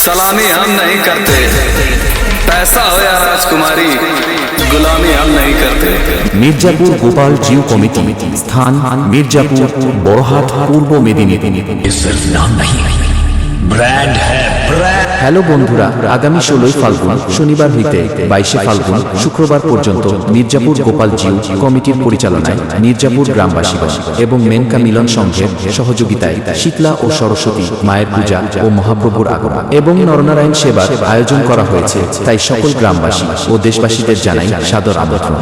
सलामी हम नहीं करते, पैसा हो या राजकुमारी, गुलामी हम नहीं करते। মির্জাপুর গোপাল জিউ কমিটি, স্থান মির্জাপুর, বড়হাট, পূর্ব মেদিনীপুর। ये सिर्फ नाम नहीं, ब्रांड है, ब्रांड। হ্যালো বন্ধুরা, আগামী 16 ফাল্গুন শনিবার হইতে 22 ফাল্গুন শুক্রবার পর্যন্ত মির্জাপুর গোপাল জিউ কমিটির পরিচালনায় মির্জাপুর গ্রামবাসীগণ এবং মেনকা মিলন সংঘের সহযোগিতায় শীতলা ও সরস্বতী মায়ের পূজা ও মহাপ্রভুর আগমন এবং নরনারায়ণ সেবার আয়োজন করা হয়েছে। তাই সকল গ্রামবাসী ও দেশবাসীদের জানাই সাদর আমন্ত্রণ।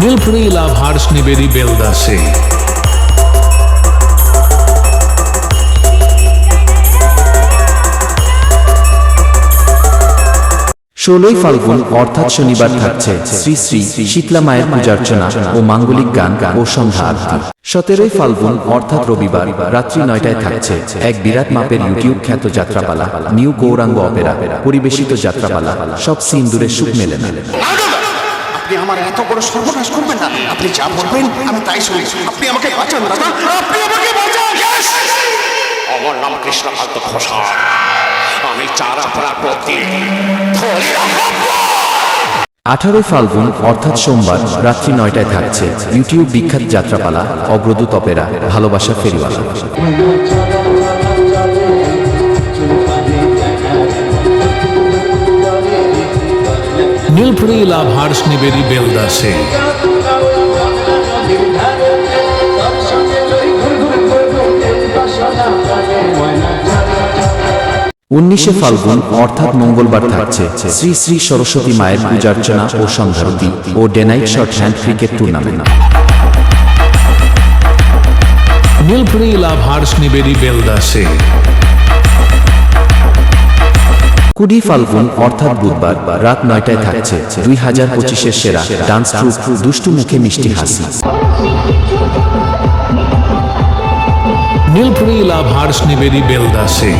नीलपुरी लाभार्स निवेदी बेलदा से 16 ফাল্গুন অর্থাৎ শনিবার থাকছে শ্রী শ্রী শীতলা মায়ের পূজার্চনা ও মাঙ্গলিক গান ও সন্ধ্যা আরতি। 17 ফাল্গুন অর্থাৎ রবিবার রাত্রি 9টায় থাকছে এক বিরাট মাপের ইউটিউব খ্যাত যাত্রাপালা নিউ গৌরাঙ্গ অপেরা পরিবেশিত যাত্রাপালা সব সিন্দুরে সুখ মেলে মেলে। আপনি আমার এত বড় সর্বনাশ করবেন না, আপনি যা বলবেন আমি তাই শুনি। আপনি আমাকে বাঁচান দাদা, আপনি আমাকে বাঁচান। আমার নাম কৃষ্ণকান্ত ঘোষাল, আমি চারা প্রাপতি 18 ফাল্গুন অর্থাৎ সোমবার রাত্রি 9টায় থাকছে ইউটিউব বিখ্যাত যাত্রাপালা অগ্রদূত অপেরা ভালোবাসা ফেরিওয়ালা। नीलपुरी लाभार्स निवेदी बेलदा से 19 ফাল্গুন অর্থাৎ মঙ্গলবার থাকছে শ্রী শ্রী সরস্বতী মায়ের পূজার্চনা ও সন্ধ্যারতি ও day night short hand cricket tournament. Nilpuri लाभार्स निवेदी बेलदा से 20 ফাল্গুন অর্থাৎ বুধবার রাত 9টায় থাকছে 2025-এর সেরা ডান্স ট্রুপ দুষ্টু মুখে মিষ্টি হাসি। नीलपुरी लाभार्स निवेदी बेलदा से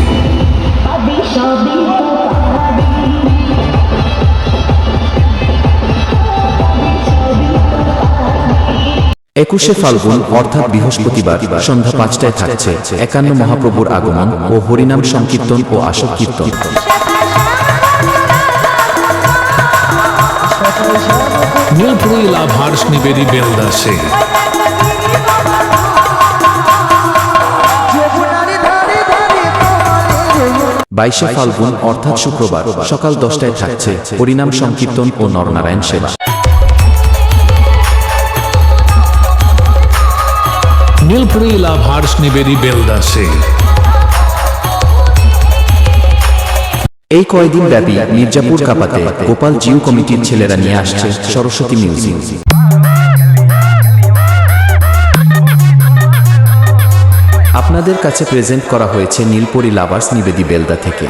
21 ফাল্গুন অর্থাৎ বৃহস্পতিবার সন্ধ্যা 5টায় থাকছে 51 মহাপ্রভুর আগমন ও হরিনাম সংকীর্তন ও আসর কীর্তন। नीलपुरी लाभार्स निवेदी बेलदा से 22 ফাল্গুন অর্থাৎ শুক্রবার সকাল 10টায় থাকছে হরিনাম সংকীর্তন ও নরনারায়ণ সেবা। नीलपुरी लाभार्स निवेदी बेलदा से এই কয়েকদিন ব্যাপী মির্জাপুর কাপাতে গোপাল জিউ কমিটির ছেলেরা নিয়ে আসছে সরস্বতী মিউজিক। আপনাদের কাছে প্রেজেন্ট করা হয়েছে নীলপুরি লাভার্স নিবেদি বেলদা থেকে।